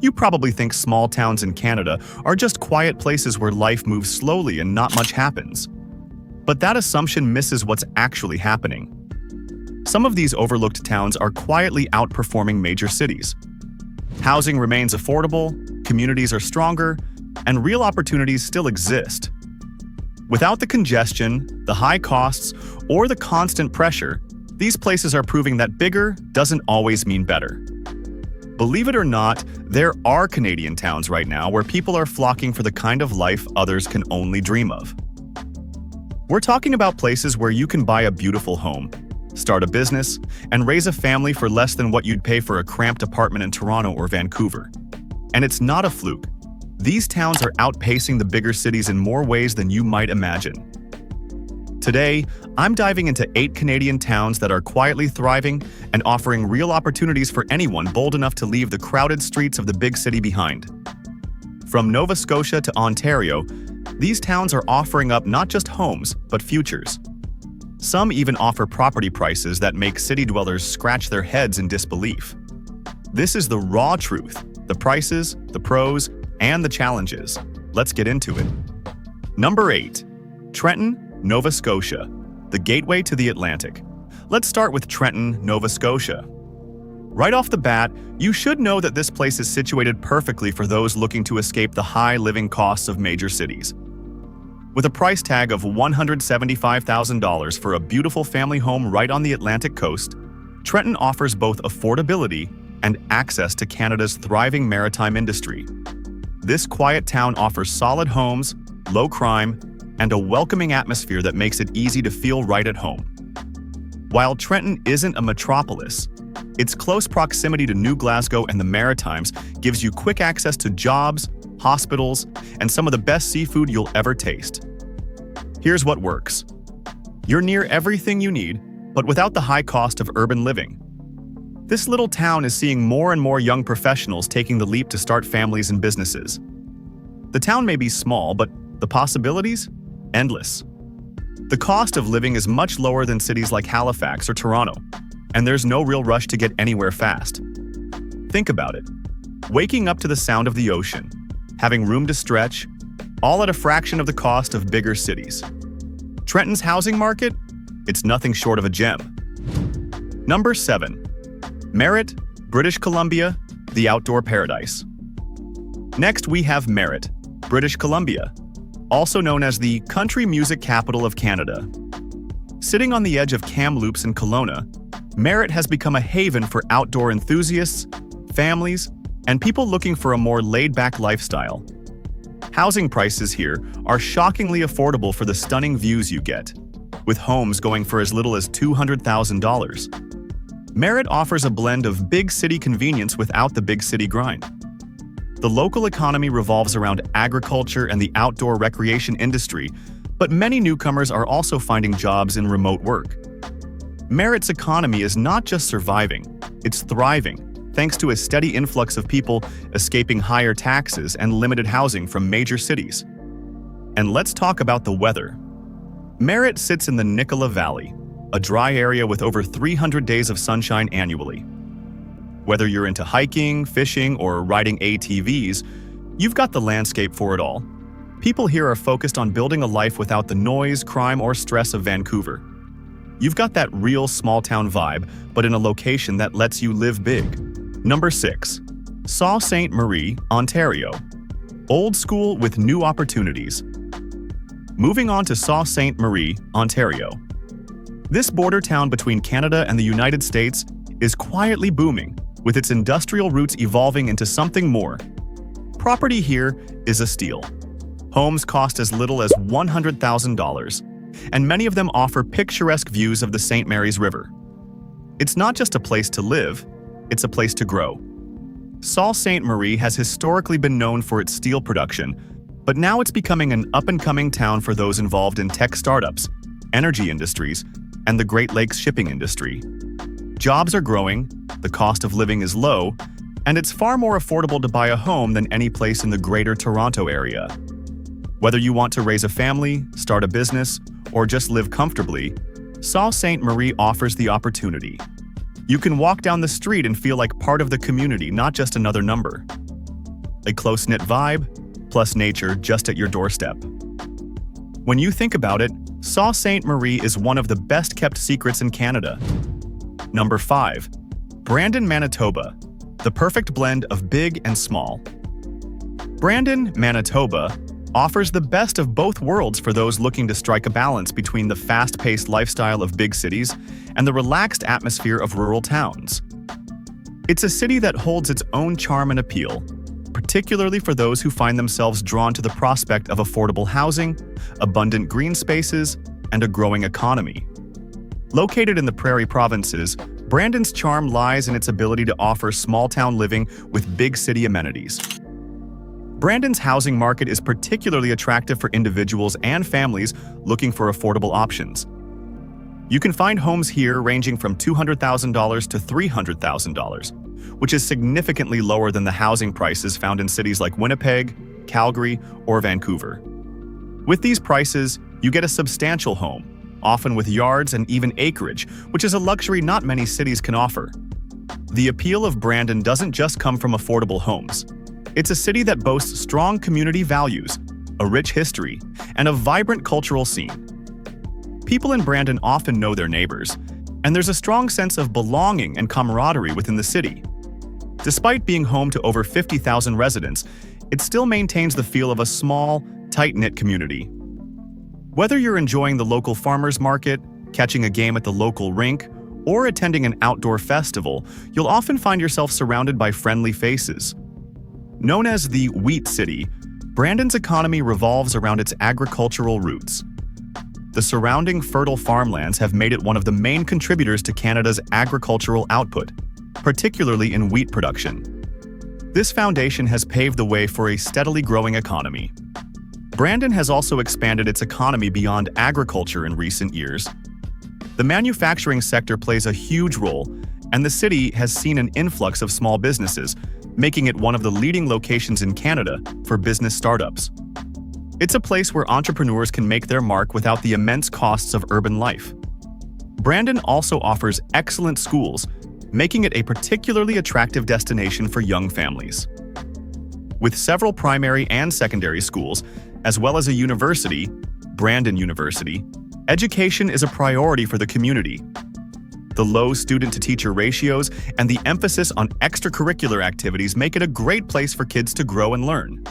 You probably think small towns in Canada are just quiet places where life moves slowly and not much happens. But that assumption misses what's actually happening. Some of these overlooked towns are quietly outperforming major cities. Housing remains affordable, communities are stronger, and real opportunities still exist. Without the congestion, the high costs, or the constant pressure, these places are proving that bigger doesn't always mean better. Believe it or not, there are Canadian towns right now where people are flocking for the kind of life others can only dream of. We're talking about places where you can buy a beautiful home, start a business, and raise a family for less than what you'd pay for a cramped apartment in Toronto or Vancouver. And it's not a fluke. These towns are outpacing the bigger cities in more ways than you might imagine. Today, I'm diving into 8 Canadian towns that are quietly thriving and offering real opportunities for anyone bold enough to leave the crowded streets of the big city behind. From Nova Scotia to Ontario, these towns are offering up not just homes, but futures. Some even offer property prices that make city dwellers scratch their heads in disbelief. This is the raw truth, the prices, the pros, and the challenges. Let's get into it. Number 8. Trenton, Nova Scotia, the gateway to the Atlantic. Let's start with Trenton, Nova Scotia. Right off the bat, you should know that this place is situated perfectly for those looking to escape the high living costs of major cities. With a price tag of $175,000 for a beautiful family home right on the Atlantic coast, Trenton offers both affordability and access to Canada's thriving maritime industry. This quiet town offers solid homes, low crime, and a welcoming atmosphere that makes it easy to feel right at home. While Trenton isn't a metropolis, its close proximity to New Glasgow and the Maritimes gives you quick access to jobs, hospitals, and some of the best seafood you'll ever taste. Here's what works. You're near everything you need, but without the high cost of urban living. This little town is seeing more and more young professionals taking the leap to start families and businesses. The town may be small, but the possibilities? Endless. The cost of living is much lower than cities like Halifax or Toronto, and there's no real rush to get anywhere fast. Think about it. Waking up to the sound of the ocean, having room to stretch, all at a fraction of the cost of bigger cities. Trenton's housing market? It's nothing short of a gem. Number 7. Merritt, British Columbia, the outdoor paradise. Next, we have Merritt, British Columbia, also known as the country music capital of Canada. Sitting on the edge of Kamloops and Kelowna, Merritt has become a haven for outdoor enthusiasts, families, and people looking for a more laid-back lifestyle. Housing prices here are shockingly affordable for the stunning views you get, with homes going for as little as $200,000. Merritt offers a blend of big city convenience without the big city grind. The local economy revolves around agriculture and the outdoor recreation industry, but many newcomers are also finding jobs in remote work. Merritt's economy is not just surviving, it's thriving, thanks to a steady influx of people escaping higher taxes and limited housing from major cities. And let's talk about the weather. Merritt sits in the Nicola Valley, a dry area with over 300 days of sunshine annually. Whether you're into hiking, fishing, or riding ATVs, you've got the landscape for it all. People here are focused on building a life without the noise, crime, or stress of Vancouver. You've got that real small-town vibe, but in a location that lets you live big. Number 6. Sault Ste. Marie, Ontario. Old school with new opportunities. Moving on to Sault Ste. Marie, Ontario. This border town between Canada and the United States is quietly booming, with its industrial roots evolving into something more. Property here is a steal. Homes cost as little as $100,000, and many of them offer picturesque views of the St. Mary's River. It's not just a place to live, it's a place to grow. Sault Ste. Marie has historically been known for its steel production, but now it's becoming an up-and-coming town for those involved in tech startups, energy industries, and the Great Lakes shipping industry. Jobs are growing, the cost of living is low, and it's far more affordable to buy a home than any place in the Greater Toronto area. Whether you want to raise a family, start a business, or just live comfortably, Sault Ste. Marie offers the opportunity. You can walk down the street and feel like part of the community, not just another number. a close-knit vibe, plus nature just at your doorstep. When you think about it, Sault Ste. Marie is one of the best-kept secrets in Canada. Number 5. Brandon, Manitoba, the perfect blend of big and small. Brandon, Manitoba, offers the best of both worlds for those looking to strike a balance between the fast-paced lifestyle of big cities and the relaxed atmosphere of rural towns. It's a city that holds its own charm and appeal, particularly for those who find themselves drawn to the prospect of affordable housing, abundant green spaces, and a growing economy. Located in the Prairie Provinces, Brandon's charm lies in its ability to offer small-town living with big city amenities. Brandon's housing market is particularly attractive for individuals and families looking for affordable options. You can find homes here ranging from $200,000 to $300,000, which is significantly lower than the housing prices found in cities like Winnipeg, Calgary, or Vancouver. With these prices, you get a substantial home, often with yards and even acreage, which is a luxury not many cities can offer. The appeal of Brandon doesn't just come from affordable homes. It's a city that boasts strong community values, a rich history, and a vibrant cultural scene. People in Brandon often know their neighbors, and there's a strong sense of belonging and camaraderie within the city. Despite being home to over 50,000 residents, it still maintains the feel of a small, tight-knit community. Whether you're enjoying the local farmers market, catching a game at the local rink, or attending an outdoor festival, you'll often find yourself surrounded by friendly faces. Known as the Wheat City, Brandon's economy revolves around its agricultural roots. The surrounding fertile farmlands have made it one of the main contributors to Canada's agricultural output, particularly in wheat production. This foundation has paved the way for a steadily growing economy. Brandon has also expanded its economy beyond agriculture in recent years. The manufacturing sector plays a huge role, and the city has seen an influx of small businesses, making it one of the leading locations in Canada for business startups. It's a place where entrepreneurs can make their mark without the immense costs of urban life. Brandon also offers excellent schools, making it a particularly attractive destination for young families. With several primary and secondary schools, as well as a university, Brandon University, education is a priority for the community. The low student-to-teacher ratios and the emphasis on extracurricular activities make it a great place for kids to grow and learn.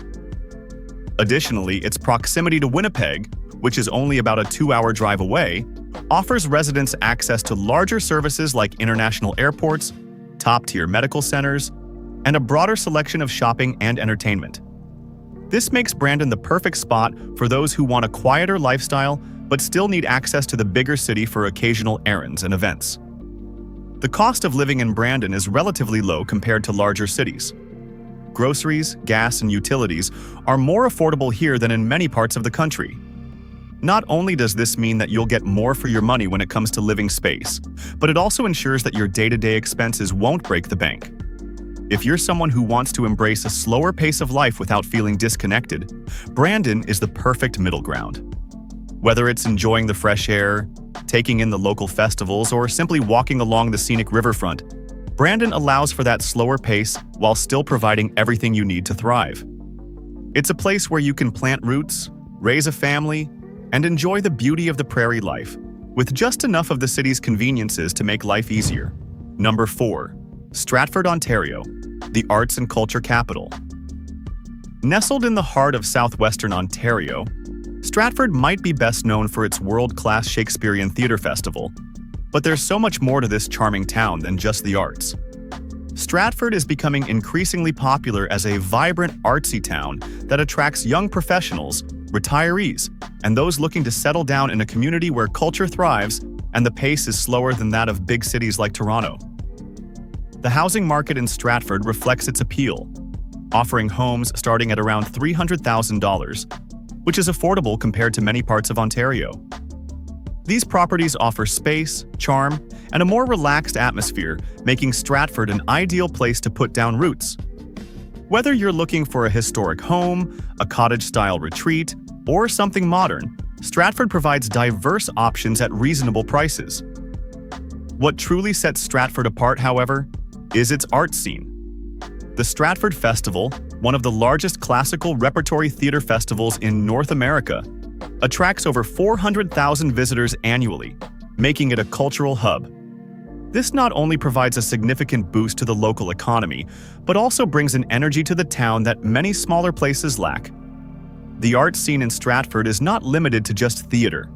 Additionally, its proximity to Winnipeg, which is only about a 2-hour drive away, offers residents access to larger services like international airports, top-tier medical centers, and a broader selection of shopping and entertainment. This makes Brandon the perfect spot for those who want a quieter lifestyle but still need access to the bigger city for occasional errands and events. The cost of living in Brandon is relatively low compared to larger cities. Groceries, gas, and utilities are more affordable here than in many parts of the country. Not only does this mean that you'll get more for your money when it comes to living space, but it also ensures that your day-to-day expenses won't break the bank. If you're someone who wants to embrace a slower pace of life without feeling disconnected, Brandon is the perfect middle ground. Whether it's enjoying the fresh air, taking in the local festivals, or simply walking along the scenic riverfront, Brandon allows for that slower pace while still providing everything you need to thrive. It's a place where you can plant roots, raise a family, and enjoy the beauty of the prairie life, with just enough of the city's conveniences to make life easier. Number 4. Stratford, Ontario, the arts and culture capital. Nestled in the heart of southwestern Ontario, Stratford might be best known for its world-class Shakespearean Theatre Festival, but there's so much more to this charming town than just the arts. Stratford is becoming increasingly popular as a vibrant, artsy town that attracts young professionals, retirees, and those looking to settle down in a community where culture thrives and the pace is slower than that of big cities like Toronto. The housing market in Stratford reflects its appeal, offering homes starting at around $300,000, which is affordable compared to many parts of Ontario. These properties offer space, charm, and a more relaxed atmosphere, making Stratford an ideal place to put down roots. Whether you're looking for a historic home, a cottage-style retreat, or something modern, Stratford provides diverse options at reasonable prices. What truly sets Stratford apart, however, is its art scene. The Stratford Festival, one of the largest classical repertory theater festivals in North America, attracts over 400,000 visitors annually, making it a cultural hub. This not only provides a significant boost to the local economy, but also brings an energy to the town that many smaller places lack. The art scene in Stratford is not limited to just theater.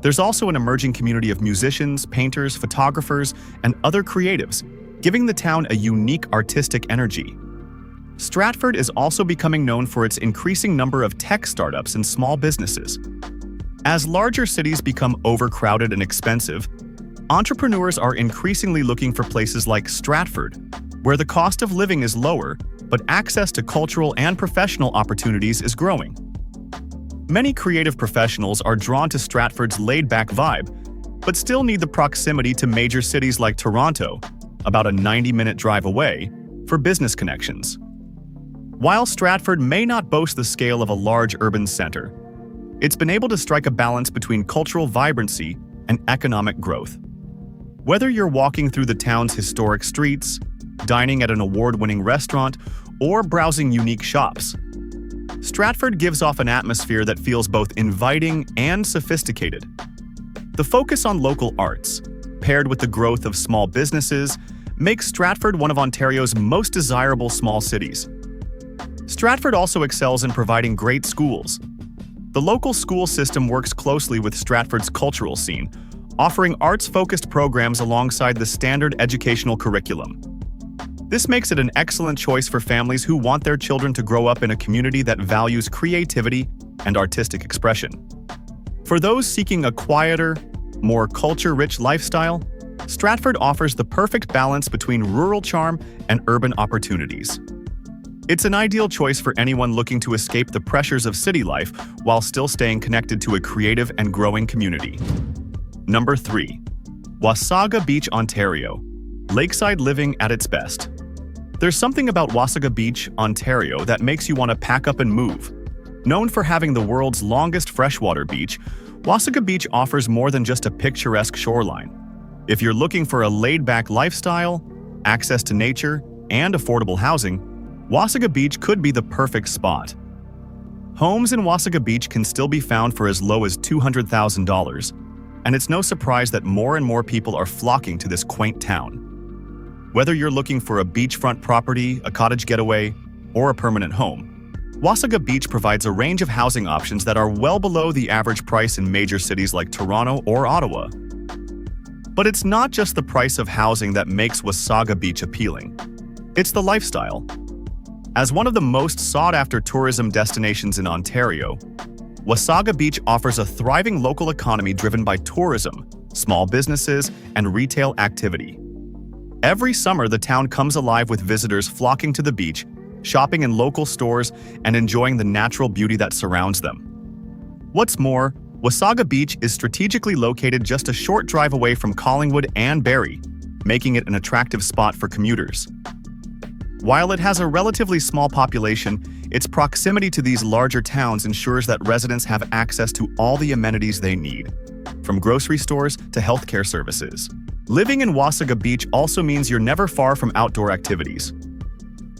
There's also an emerging community of musicians, painters, photographers, and other creatives, giving the town a unique artistic energy. Stratford is also becoming known for its increasing number of tech startups and small businesses. As larger cities become overcrowded and expensive, entrepreneurs are increasingly looking for places like Stratford, where the cost of living is lower, but access to cultural and professional opportunities is growing. Many creative professionals are drawn to Stratford's laid-back vibe, but still need the proximity to major cities like Toronto, about a 90-minute drive away, for business connections. While Stratford may not boast the scale of a large urban center, it's been able to strike a balance between cultural vibrancy and economic growth. Whether you're walking through the town's historic streets, dining at an award-winning restaurant, or browsing unique shops, Stratford gives off an atmosphere that feels both inviting and sophisticated. The focus on local arts, paired with the growth of small businesses, makes Stratford one of Ontario's most desirable small cities. Stratford also excels in providing great schools. The local school system works closely with Stratford's cultural scene, offering arts-focused programs alongside the standard educational curriculum. This makes it an excellent choice for families who want their children to grow up in a community that values creativity and artistic expression. For those seeking a quieter, more culture-rich lifestyle, Stratford offers the perfect balance between rural charm and urban opportunities. It's an ideal choice for anyone looking to escape the pressures of city life while still staying connected to a creative and growing community. Number 3. Wasaga Beach, Ontario. Lakeside living at its best. There's something about Wasaga Beach, Ontario that makes you want to pack up and move. Known for having the world's longest freshwater beach, Wasaga Beach offers more than just a picturesque shoreline. If you're looking for a laid-back lifestyle, access to nature, and affordable housing, Wasaga Beach could be the perfect spot. Homes in Wasaga Beach can still be found for as low as $200,000, and it's no surprise that more and more people are flocking to this quaint town. Whether you're looking for a beachfront property, a cottage getaway, or a permanent home, Wasaga Beach provides a range of housing options that are well below the average price in major cities like Toronto or Ottawa. But it's not just the price of housing that makes Wasaga Beach appealing. It's the lifestyle. As one of the most sought-after tourism destinations in Ontario, Wasaga Beach offers a thriving local economy driven by tourism, small businesses, and retail activity. Every summer, the town comes alive with visitors flocking to the beach, shopping in local stores, and enjoying the natural beauty that surrounds them. What's more, Wasaga Beach is strategically located just a short drive away from Collingwood and Barrie, making it an attractive spot for commuters. While it has a relatively small population, its proximity to these larger towns ensures that residents have access to all the amenities they need, from grocery stores to healthcare services. Living in Wasaga Beach also means you're never far from outdoor activities.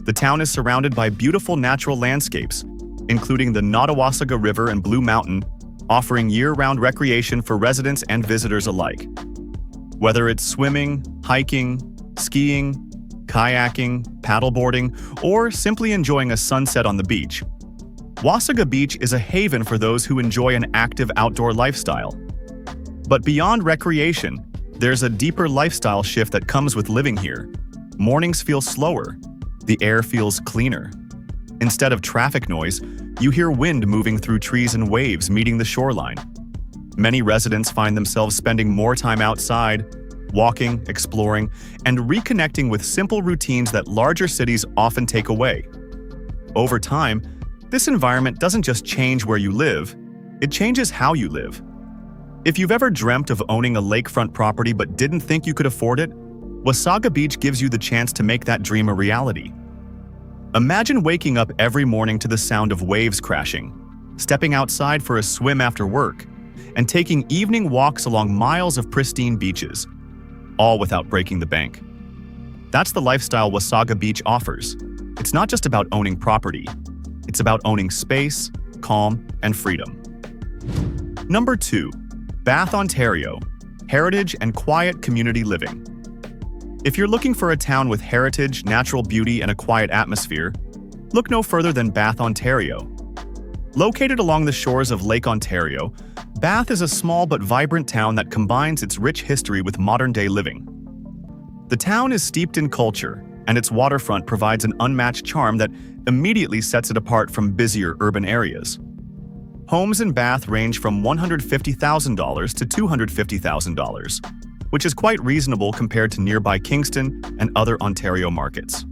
The town is surrounded by beautiful natural landscapes, including the Nottawasaga River and Blue Mountain, offering year-round recreation for residents and visitors alike. Whether it's swimming, hiking, skiing, kayaking, paddleboarding, or simply enjoying a sunset on the beach, Wasaga Beach is a haven for those who enjoy an active outdoor lifestyle. But beyond recreation, there's a deeper lifestyle shift that comes with living here. Mornings feel slower. The air feels cleaner. Instead of traffic noise, you hear wind moving through trees and waves meeting the shoreline. Many residents find themselves spending more time outside, walking, exploring, and reconnecting with simple routines that larger cities often take away. Over time, this environment doesn't just change where you live, it changes how you live. If you've ever dreamt of owning a lakefront property but didn't think you could afford it, Wasaga Beach gives you the chance to make that dream a reality. Imagine waking up every morning to the sound of waves crashing, stepping outside for a swim after work, and taking evening walks along miles of pristine beaches, all without breaking the bank. That's the lifestyle Wasaga Beach offers. It's not just about owning property. It's about owning space, calm, and freedom. Number 2. Bath, Ontario. Heritage and quiet community living. If you're looking for a town with heritage, natural beauty, and a quiet atmosphere, look no further than Bath, Ontario. Located along the shores of Lake Ontario, Bath is a small but vibrant town that combines its rich history with modern-day living. The town is steeped in culture, and its waterfront provides an unmatched charm that immediately sets it apart from busier urban areas. Homes in Bath range from $150,000 to $250,000, which is quite reasonable compared to nearby Kingston and other Ontario markets.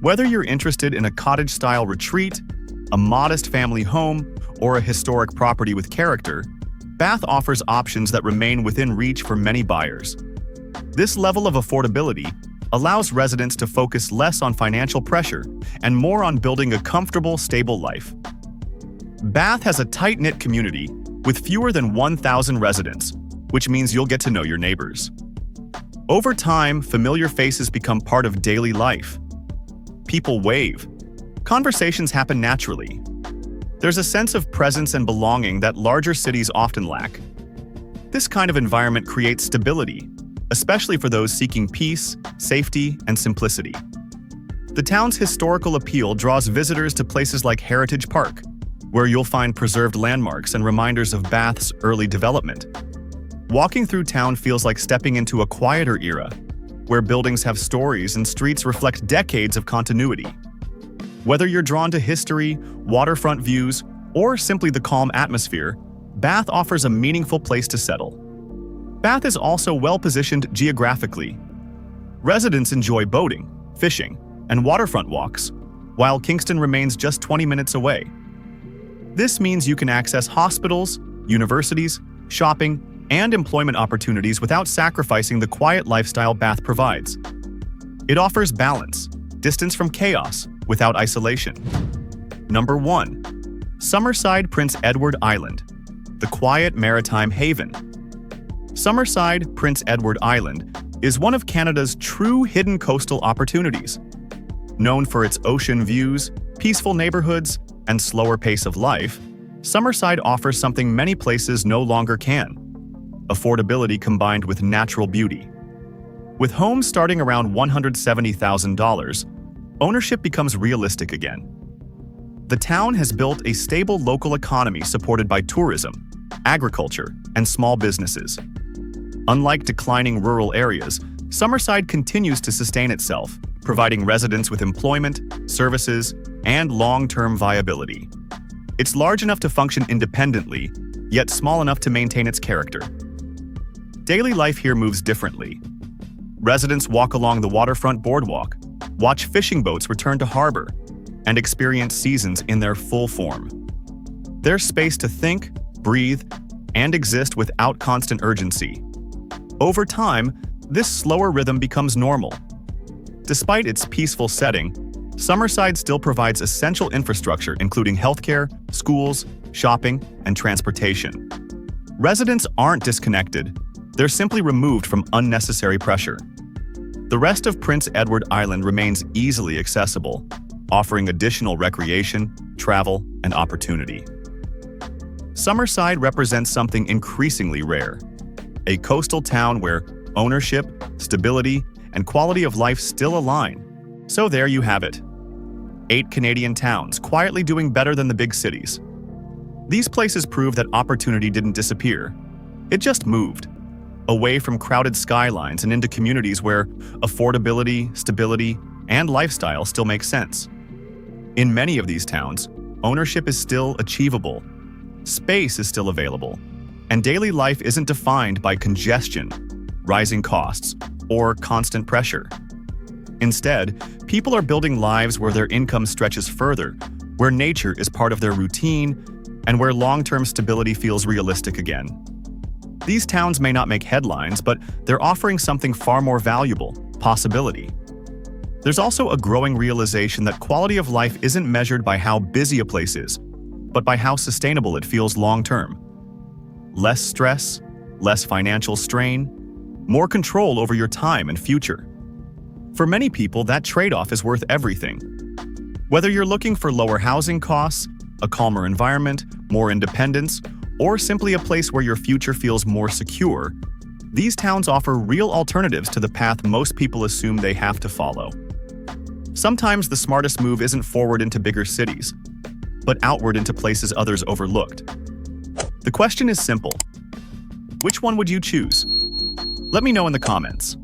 Whether you're interested in a cottage-style retreat, a modest family home, or a historic property with character, Bath offers options that remain within reach for many buyers. This level of affordability allows residents to focus less on financial pressure and more on building a comfortable, stable life. Bath has a tight-knit community with fewer than 1,000 residents, which means you'll get to know your neighbors. Over time, familiar faces become part of daily life. People wave. Conversations happen naturally. There's a sense of presence and belonging that larger cities often lack. This kind of environment creates stability, especially for those seeking peace, safety, and simplicity. The town's historical appeal draws visitors to places like Heritage Park, where you'll find preserved landmarks and reminders of Bath's early development. Walking through town feels like stepping into a quieter era, where buildings have stories and streets reflect decades of continuity. Whether you're drawn to history, waterfront views, or simply the calm atmosphere, Bath offers a meaningful place to settle. Bath is also well-positioned geographically. Residents enjoy boating, fishing, and waterfront walks, while Kingston remains just 20 minutes away. This means you can access hospitals, universities, shopping, and employment opportunities without sacrificing the quiet lifestyle Bath provides. It offers balance, distance from chaos, without isolation. Number 1. Summerside, Prince Edward Island, the quiet maritime haven. Summerside, Prince Edward Island, is one of Canada's true hidden coastal opportunities. Known for its ocean views, peaceful neighborhoods, and slower pace of life, Summerside offers something many places no longer can: affordability combined with natural beauty. With homes starting around $170,000, ownership becomes realistic again. The town has built a stable local economy supported by tourism, agriculture, and small businesses. Unlike declining rural areas, Summerside continues to sustain itself, providing residents with employment, services, and long-term viability. It's large enough to function independently, yet small enough to maintain its character. Daily life here moves differently. Residents walk along the waterfront boardwalk, watch fishing boats return to harbor, and experience seasons in their full form. There's space to think, breathe, and exist without constant urgency. Over time, this slower rhythm becomes normal. Despite its peaceful setting, Summerside still provides essential infrastructure including healthcare, schools, shopping, and transportation. Residents aren't disconnected, they're simply removed from unnecessary pressure. The rest of Prince Edward Island remains easily accessible, offering additional recreation, travel, and opportunity. Summerside represents something increasingly rare: a coastal town where ownership, stability, and quality of life still align. So there you have it. 8 Canadian towns quietly doing better than the big cities. These places prove that opportunity didn't disappear. It just moved, away from crowded skylines and into communities where affordability, stability, and lifestyle still make sense. In many of these towns, ownership is still achievable, space is still available, and daily life isn't defined by congestion, rising costs, or constant pressure. Instead, people are building lives where their income stretches further, where nature is part of their routine, and where long-term stability feels realistic again. These towns may not make headlines, but they're offering something far more valuable: possibility. There's also a growing realization that quality of life isn't measured by how busy a place is, but by how sustainable it feels long-term. Less stress, less financial strain, more control over your time and future. For many people, that trade-off is worth everything. Whether you're looking for lower housing costs, a calmer environment, more independence, or simply a place where your future feels more secure, these towns offer real alternatives to the path most people assume they have to follow. Sometimes the smartest move isn't forward into bigger cities, but outward into places others overlooked. The question is simple. Which one would you choose? Let me know in the comments.